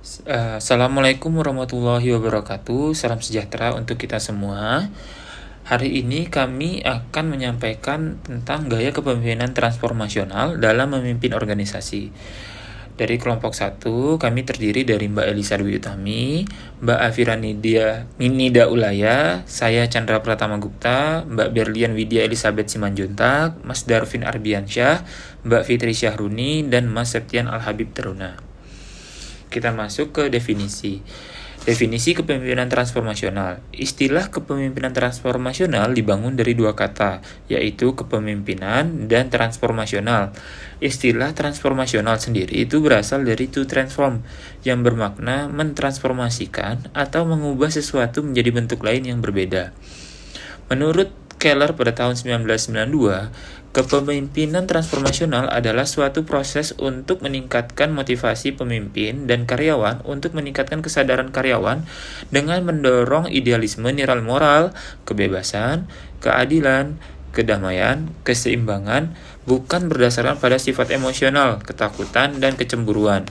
Assalamualaikum warahmatullahi wabarakatuh. Salam sejahtera untuk kita semua. Hari ini kami akan menyampaikan tentang gaya kepemimpinan transformasional dalam memimpin organisasi. Dari kelompok 1, kami terdiri dari Mbak Elisa Dwi Utami, Mbak Afira Nida Ulaya, saya Chandra Pratama Gupta, Mbak Berlian Widya Elizabeth Simanjuntak, Mas Darvin Arbiansyah, Mbak Fitri Syahruni, dan Mas Septian Al-Habib Teruna. Kita masuk ke definisi. Definisi kepemimpinan transformasional. Istilah kepemimpinan transformasional dibangun dari dua kata, yaitu kepemimpinan dan transformasional. Istilah transformasional sendiri itu berasal dari to transform, yang bermakna mentransformasikan atau mengubah sesuatu menjadi bentuk lain yang berbeda. Menurut Keller pada tahun 1992, kepemimpinan transformasional adalah suatu proses untuk meningkatkan motivasi pemimpin dan karyawan untuk meningkatkan kesadaran karyawan dengan mendorong idealisme nilai moral, kebebasan, keadilan, kedamaian, keseimbangan, bukan berdasarkan pada sifat emosional, ketakutan, dan kecemburuan.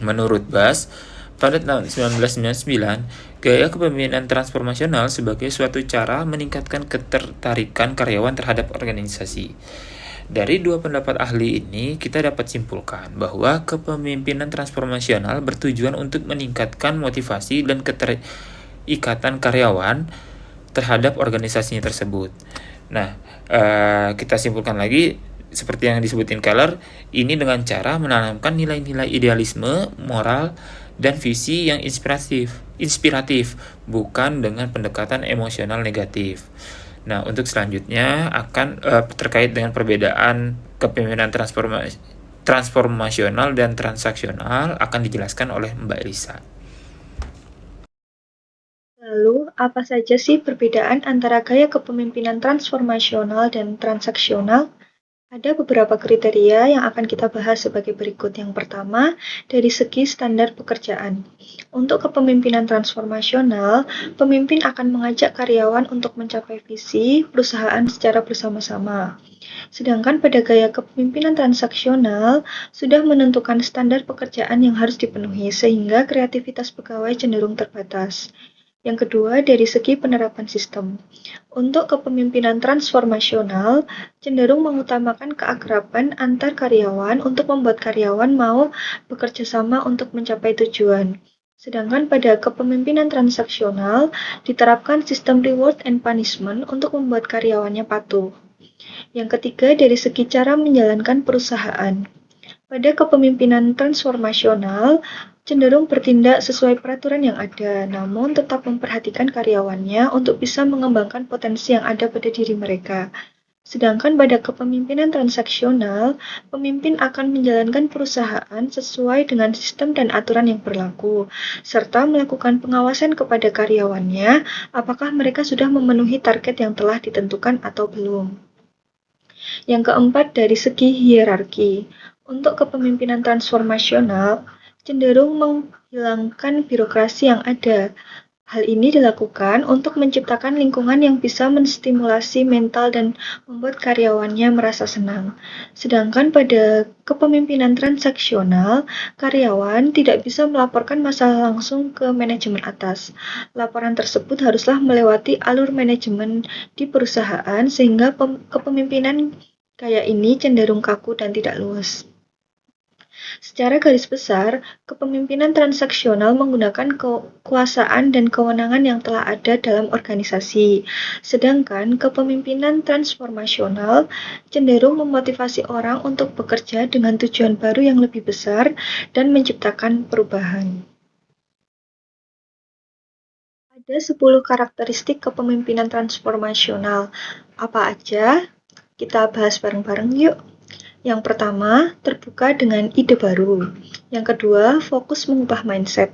Menurut Bass, pada tahun 1999, gaya kepemimpinan transformasional sebagai suatu cara meningkatkan ketertarikan karyawan terhadap organisasi. Dari dua pendapat ahli ini, kita dapat simpulkan bahwa kepemimpinan transformasional bertujuan untuk meningkatkan motivasi dan keterikatan karyawan terhadap organisasinya tersebut. Nah, kita simpulkan lagi, seperti yang disebutin Keller, ini dengan cara menanamkan nilai-nilai idealisme, moral, dan visi yang inspiratif, bukan dengan pendekatan emosional negatif. Nah, untuk selanjutnya akan terkait dengan perbedaan kepemimpinan transformasional dan transaksional akan dijelaskan oleh Mbak Elisa. Lalu, apa saja sih perbedaan antara gaya kepemimpinan transformasional dan transaksional? Ada beberapa kriteria yang akan kita bahas sebagai berikut. Yang pertama, dari segi standar pekerjaan. Untuk kepemimpinan transformasional, pemimpin akan mengajak karyawan untuk mencapai visi perusahaan secara bersama-sama. Sedangkan pada gaya kepemimpinan transaksional, sudah menentukan standar pekerjaan yang harus dipenuhi, sehingga kreativitas pegawai cenderung terbatas. Yang kedua, dari segi penerapan sistem. Untuk kepemimpinan transformasional, cenderung mengutamakan keakraban antar karyawan untuk membuat karyawan mau bekerja sama untuk mencapai tujuan. Sedangkan pada kepemimpinan transaksional, diterapkan sistem reward and punishment untuk membuat karyawannya patuh. Yang ketiga, dari segi cara menjalankan perusahaan. Pada kepemimpinan transformasional, cenderung bertindak sesuai peraturan yang ada, namun tetap memperhatikan karyawannya untuk bisa mengembangkan potensi yang ada pada diri mereka. Sedangkan pada kepemimpinan transaksional, pemimpin akan menjalankan perusahaan sesuai dengan sistem dan aturan yang berlaku, serta melakukan pengawasan kepada karyawannya apakah mereka sudah memenuhi target yang telah ditentukan atau belum. Yang keempat, dari segi hierarki. Untuk kepemimpinan transformasional, cenderung menghilangkan birokrasi yang ada. Hal ini dilakukan untuk menciptakan lingkungan yang bisa menstimulasi mental dan membuat karyawannya merasa senang. Sedangkan pada kepemimpinan transaksional, karyawan tidak bisa melaporkan masalah langsung ke manajemen atas. Laporan tersebut haruslah melewati alur manajemen di perusahaan sehingga kepemimpinan gaya ini cenderung kaku dan tidak luas. Secara garis besar, kepemimpinan transaksional menggunakan kekuasaan dan kewenangan yang telah ada dalam organisasi, sedangkan kepemimpinan transformasional cenderung memotivasi orang untuk bekerja dengan tujuan baru yang lebih besar dan menciptakan perubahan. Ada 10 karakteristik kepemimpinan transformasional. Apa aja? Kita bahas bareng-bareng yuk. Yang pertama, terbuka dengan ide baru. Yang kedua, fokus mengubah mindset.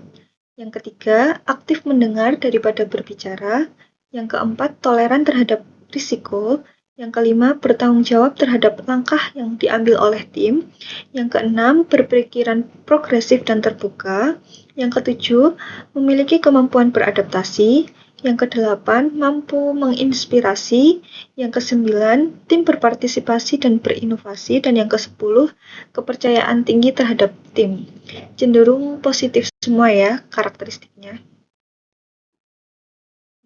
Yang ketiga, aktif mendengar daripada berbicara. Yang keempat, toleran terhadap risiko. Yang kelima, bertanggung jawab terhadap langkah yang diambil oleh tim. Yang keenam, berpikiran progresif dan terbuka. Yang ketujuh, memiliki kemampuan beradaptasi. Yang kedelapan, mampu menginspirasi. Yang kesembilan, tim berpartisipasi dan berinovasi. Dan yang kesepuluh, kepercayaan tinggi terhadap tim. Cenderung positif semua ya karakteristiknya.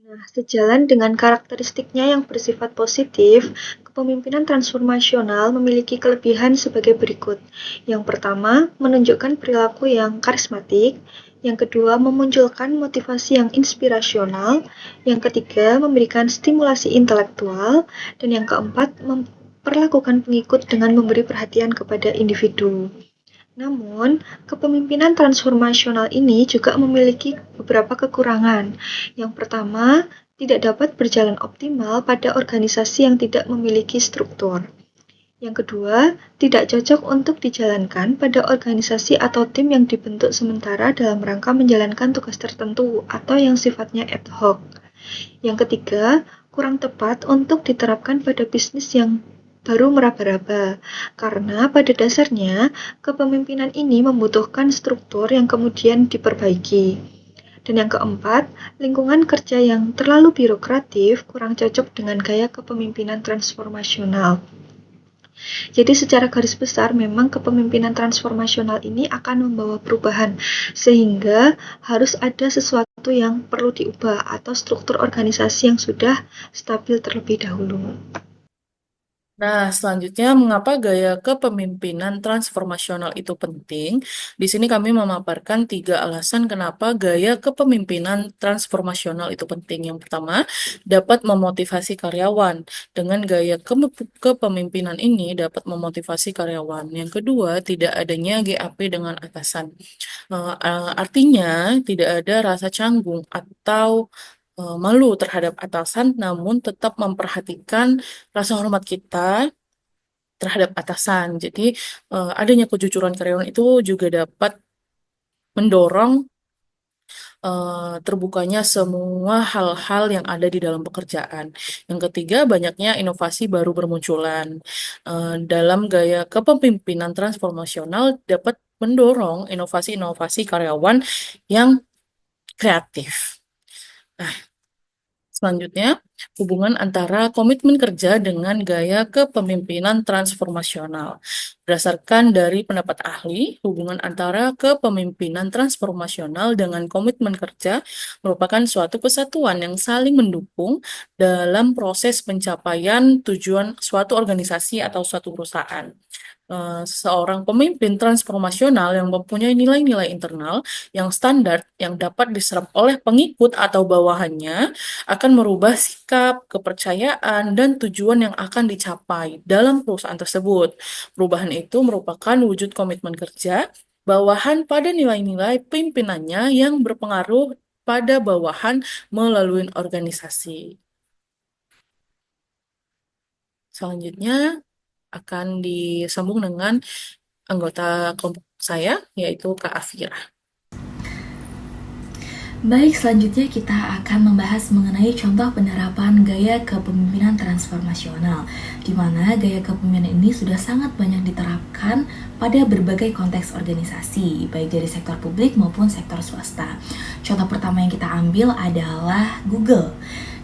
Nah, sejalan dengan karakteristiknya yang bersifat positif, kepemimpinan transformasional memiliki kelebihan sebagai berikut. Yang pertama, menunjukkan perilaku yang karismatik. Yang kedua, memunculkan motivasi yang inspirasional. Yang ketiga, memberikan stimulasi intelektual. Dan yang keempat, memperlakukan pengikut dengan memberi perhatian kepada individu. Namun, kepemimpinan transformasional ini juga memiliki beberapa kekurangan. Yang pertama, tidak dapat berjalan optimal pada organisasi yang tidak memiliki struktur. Yang kedua, tidak cocok untuk dijalankan pada organisasi atau tim yang dibentuk sementara dalam rangka menjalankan tugas tertentu atau yang sifatnya ad hoc. Yang ketiga, kurang tepat untuk diterapkan pada bisnis yang baru meraba-raba, karena pada dasarnya kepemimpinan ini membutuhkan struktur yang kemudian diperbaiki. Dan yang keempat, lingkungan kerja yang terlalu birokratif kurang cocok dengan gaya kepemimpinan transformasional. Jadi secara garis besar memang kepemimpinan transformasional ini akan membawa perubahan, sehingga harus ada sesuatu yang perlu diubah atau struktur organisasi yang sudah stabil terlebih dahulu. Nah, selanjutnya, mengapa gaya kepemimpinan transformasional itu penting? Di sini kami memaparkan 3 alasan kenapa gaya kepemimpinan transformasional itu penting. Yang pertama, dapat memotivasi karyawan. Dengan gaya kepemimpinan ini dapat memotivasi karyawan. Yang kedua, tidak adanya GAP dengan atasan. Artinya, tidak ada rasa canggung atau malu terhadap atasan, namun tetap memperhatikan rasa hormat kita terhadap atasan. Jadi, adanya kejujuran karyawan itu juga dapat mendorong terbukanya semua hal-hal yang ada di dalam pekerjaan. Yang ketiga, banyaknya inovasi baru bermunculan. Dalam gaya kepemimpinan transformasional dapat mendorong inovasi-inovasi karyawan yang kreatif. Nah, selanjutnya, hubungan antara komitmen kerja dengan gaya kepemimpinan transformasional. Berdasarkan dari pendapat ahli, hubungan antara kepemimpinan transformasional dengan komitmen kerja merupakan suatu kesatuan yang saling mendukung dalam proses pencapaian tujuan suatu organisasi atau suatu perusahaan. Seorang pemimpin transformasional yang mempunyai nilai-nilai internal yang standar yang dapat diserap oleh pengikut atau bawahannya akan merubah sikap, kepercayaan, dan tujuan yang akan dicapai dalam perusahaan tersebut. Perubahan itu merupakan wujud komitmen kerja bawahan pada nilai-nilai pimpinannya yang berpengaruh pada bawahan melalui organisasi. Selanjutnya akan disambung dengan anggota kelompok saya, yaitu Kak Afira. Baik, selanjutnya kita akan membahas mengenai contoh penerapan gaya kepemimpinan transformasional, di mana gaya kepemimpinan ini sudah sangat banyak diterapkan pada berbagai konteks organisasi, baik dari sektor publik maupun sektor swasta. Contoh pertama yang kita ambil adalah Google,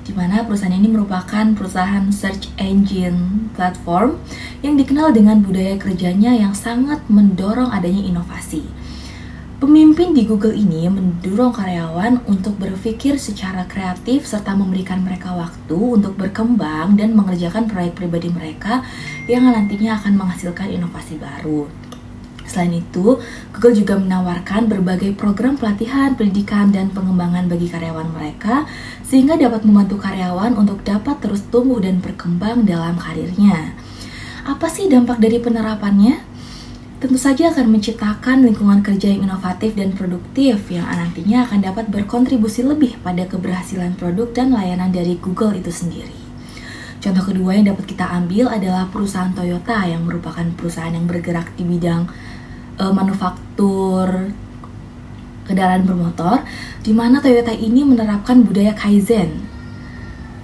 di mana perusahaan ini merupakan perusahaan search engine platform yang dikenal dengan budaya kerjanya yang sangat mendorong adanya inovasi. Pemimpin di Google ini mendorong karyawan untuk berpikir secara kreatif serta memberikan mereka waktu untuk berkembang dan mengerjakan proyek pribadi mereka yang nantinya akan menghasilkan inovasi baru. Selain itu, Google juga menawarkan berbagai program pelatihan, pendidikan, dan pengembangan bagi karyawan mereka sehingga dapat membantu karyawan untuk dapat terus tumbuh dan berkembang dalam karirnya. Apa sih dampak dari penerapannya? Tentu saja akan menciptakan lingkungan kerja yang inovatif dan produktif yang nantinya akan dapat berkontribusi lebih pada keberhasilan produk dan layanan dari Google itu sendiri. Contoh kedua yang dapat kita ambil adalah perusahaan Toyota yang merupakan perusahaan yang bergerak di bidang manufaktur kendaraan bermotor, di mana Toyota ini menerapkan budaya Kaizen.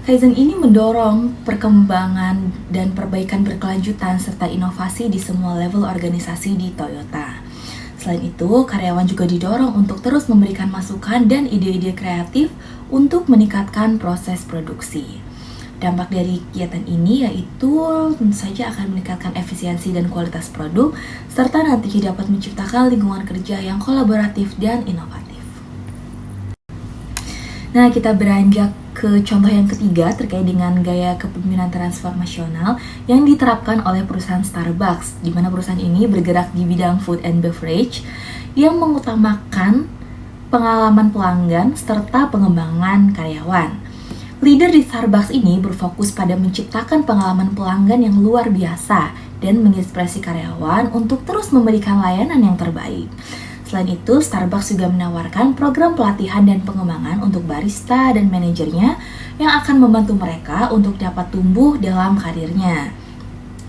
Kaizen ini mendorong perkembangan dan perbaikan berkelanjutan serta inovasi di semua level organisasi di Toyota. Selain itu, karyawan juga didorong untuk terus memberikan masukan dan ide-ide kreatif untuk meningkatkan proses produksi. Dampak dari kegiatan ini yaitu tentu saja akan meningkatkan efisiensi dan kualitas produk, serta nantinya dapat menciptakan lingkungan kerja yang kolaboratif dan inovatif. Nah, kita beranjak ke contoh yang ketiga terkait dengan gaya kepemimpinan transformasional yang diterapkan oleh perusahaan Starbucks, di mana perusahaan ini bergerak di bidang food and beverage yang mengutamakan pengalaman pelanggan serta pengembangan karyawan. Leader di Starbucks ini berfokus pada menciptakan pengalaman pelanggan yang luar biasa dan menginspirasi karyawan untuk terus memberikan layanan yang terbaik. Selain itu, Starbucks juga menawarkan program pelatihan dan pengembangan untuk barista dan manajernya yang akan membantu mereka untuk dapat tumbuh dalam karirnya.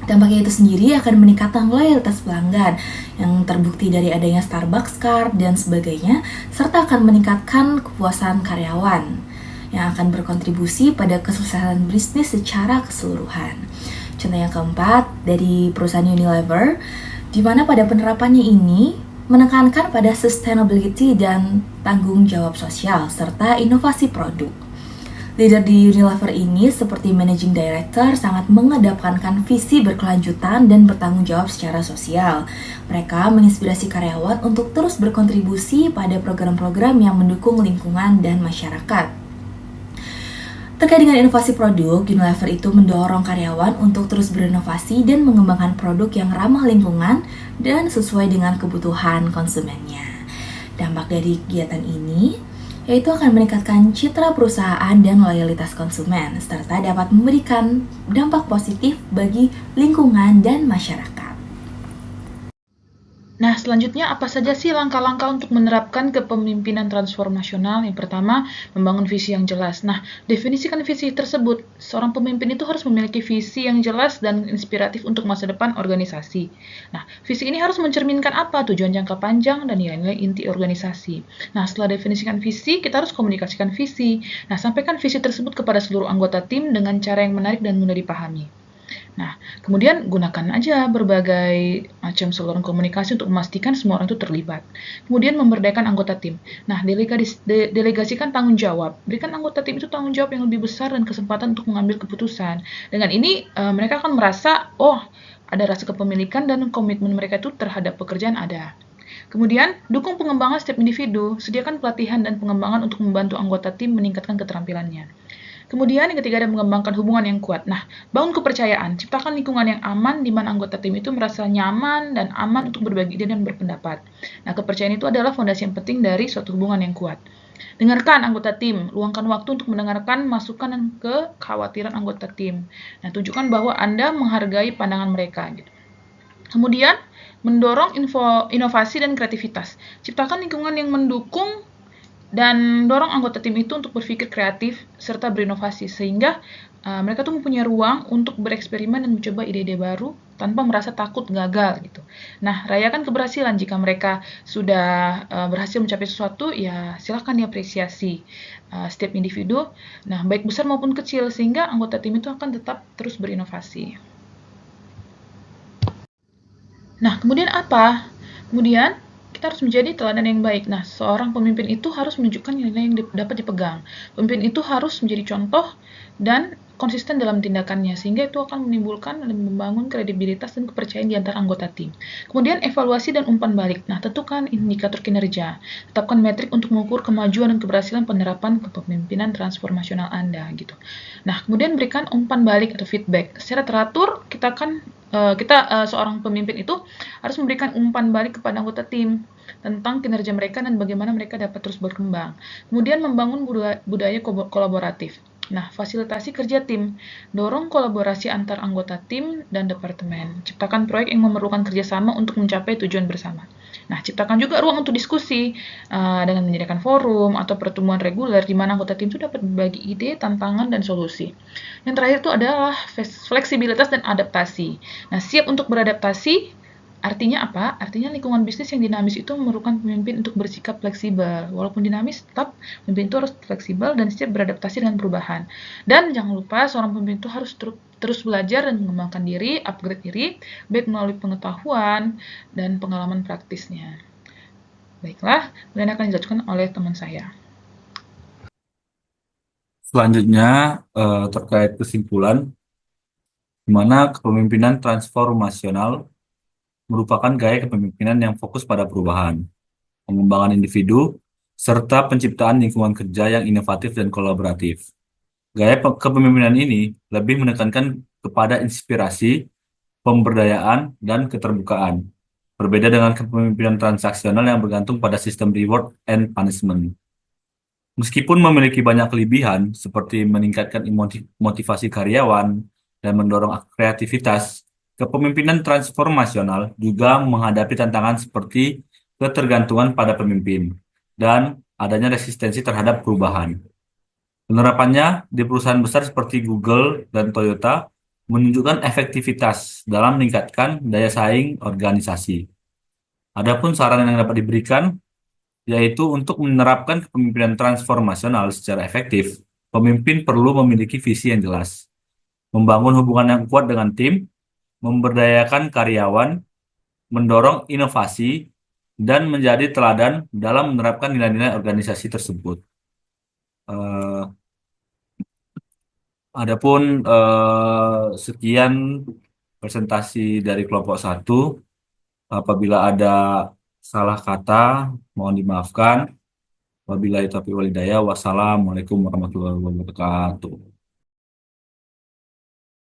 Dampaknya itu sendiri akan meningkatkan loyalitas pelanggan yang terbukti dari adanya Starbucks Card dan sebagainya, serta akan meningkatkan kepuasan karyawan yang akan berkontribusi pada kesuksesan bisnis secara keseluruhan. Contoh yang keempat dari perusahaan Unilever, di mana pada penerapannya ini menekankan pada sustainability dan tanggung jawab sosial serta inovasi produk. Leader di Unilever ini seperti Managing Director sangat mengedepankan visi berkelanjutan dan bertanggung jawab secara sosial. Mereka menginspirasi karyawan untuk terus berkontribusi pada program-program yang mendukung lingkungan dan masyarakat. Terkait dengan inovasi produk, Unilever itu mendorong karyawan untuk terus berinovasi dan mengembangkan produk yang ramah lingkungan dan sesuai dengan kebutuhan konsumennya. Dampak dari kegiatan ini yaitu akan meningkatkan citra perusahaan dan loyalitas konsumen, serta dapat memberikan dampak positif bagi lingkungan dan masyarakat. Nah, selanjutnya apa saja sih langkah-langkah untuk menerapkan kepemimpinan transformasional? Yang pertama, membangun visi yang jelas. Nah, definisikan visi tersebut. Seorang pemimpin itu harus memiliki visi yang jelas dan inspiratif untuk masa depan organisasi. Nah, visi ini harus mencerminkan apa? Tujuan jangka panjang dan nilai-nilai inti organisasi. Nah, setelah definisikan visi, kita harus komunikasikan visi. Nah, sampaikan visi tersebut kepada seluruh anggota tim dengan cara yang menarik dan mudah dipahami. Nah, kemudian gunakan aja berbagai macam saluran komunikasi untuk memastikan semua orang itu terlibat. Kemudian memberdayakan anggota tim. Nah, delegasikan tanggung jawab. Berikan anggota tim itu tanggung jawab yang lebih besar dan kesempatan untuk mengambil keputusan. Dengan ini, mereka akan merasa, ada rasa kepemilikan dan komitmen mereka itu terhadap pekerjaan ada. Kemudian, dukung pengembangan setiap individu. Sediakan pelatihan dan pengembangan untuk membantu anggota tim meningkatkan keterampilannya. Kemudian yang ketiga ada mengembangkan hubungan yang kuat. Nah, bangun kepercayaan, ciptakan lingkungan yang aman di mana anggota tim itu merasa nyaman dan aman untuk berbagi ide dan berpendapat. Nah, kepercayaan itu adalah fondasi yang penting dari suatu hubungan yang kuat. Dengarkan anggota tim, luangkan waktu untuk mendengarkan masukan dan kekhawatiran anggota tim. Nah, tunjukkan bahwa Anda menghargai pandangan mereka. Gitu. Kemudian, mendorong inovasi dan kreativitas. Ciptakan lingkungan yang mendukung dan dorong anggota tim itu untuk berpikir kreatif serta berinovasi sehingga mereka tuh mempunyai ruang untuk bereksperimen dan mencoba ide-ide baru tanpa merasa takut gagal gitu. Nah, rayakan keberhasilan jika mereka sudah berhasil mencapai sesuatu, ya silakan diapresiasi setiap individu. Nah, baik besar maupun kecil sehingga anggota tim itu akan tetap terus berinovasi. Nah, kemudian apa? Kemudian kita harus menjadi teladan yang baik. Nah, seorang pemimpin itu harus menunjukkan nilai yang dapat dipegang. Pemimpin itu harus menjadi contoh dan konsisten dalam tindakannya, sehingga itu akan menimbulkan dan membangun kredibilitas dan kepercayaan di antara anggota tim. Kemudian evaluasi dan umpan balik. Nah, tentukan indikator kinerja. Tetapkan metrik untuk mengukur kemajuan dan keberhasilan penerapan kepemimpinan transformasional Anda gitu. Nah, kemudian berikan umpan balik atau feedback. Secara teratur, kita seorang pemimpin itu harus memberikan umpan balik kepada anggota tim tentang kinerja mereka dan bagaimana mereka dapat terus berkembang. Kemudian membangun budaya kolaboratif. Nah, fasilitasi kerja tim. Dorong kolaborasi antar anggota tim dan departemen. Ciptakan proyek yang memerlukan kerjasama untuk mencapai tujuan bersama. Nah, ciptakan juga ruang untuk diskusi dengan menyediakan forum atau pertemuan reguler di mana anggota tim itu dapat berbagi ide, tantangan, dan solusi. Yang terakhir itu adalah fleksibilitas dan adaptasi. Nah, siap untuk beradaptasi. Artinya apa? Artinya lingkungan bisnis yang dinamis itu memerlukan pemimpin untuk bersikap fleksibel. Walaupun dinamis, tetap pemimpin itu harus fleksibel dan siap beradaptasi dengan perubahan. Dan jangan lupa, seorang pemimpin itu harus terus belajar dan mengembangkan diri, upgrade diri, baik melalui pengetahuan dan pengalaman praktisnya. Baiklah, kemudian akan dijelaskan oleh teman saya. Selanjutnya terkait kesimpulan, di mana kepemimpinan transformasional merupakan gaya kepemimpinan yang fokus pada perubahan, pengembangan individu, serta penciptaan lingkungan kerja yang inovatif dan kolaboratif. Gaya kepemimpinan ini lebih menekankan kepada inspirasi, pemberdayaan, dan keterbukaan. Berbeda dengan kepemimpinan transaksional yang bergantung pada sistem reward and punishment. Meskipun memiliki banyak kelebihan, seperti meningkatkan motivasi karyawan dan mendorong kreativitas, kepemimpinan transformasional juga menghadapi tantangan seperti ketergantungan pada pemimpin dan adanya resistensi terhadap perubahan. Penerapannya di perusahaan besar seperti Google dan Toyota menunjukkan efektivitas dalam meningkatkan daya saing organisasi. Adapun saran yang dapat diberikan yaitu untuk menerapkan kepemimpinan transformasional secara efektif, pemimpin perlu memiliki visi yang jelas, membangun hubungan yang kuat dengan tim, memberdayakan karyawan, mendorong inovasi, dan menjadi teladan dalam menerapkan nilai-nilai organisasi tersebut. Eh, Adapun sekian presentasi dari kelompok 1. Apabila ada salah kata, mohon dimaafkan. Wabillahi taufiq wal hidayah. Wassalamualaikum warahmatullahi wabarakatuh.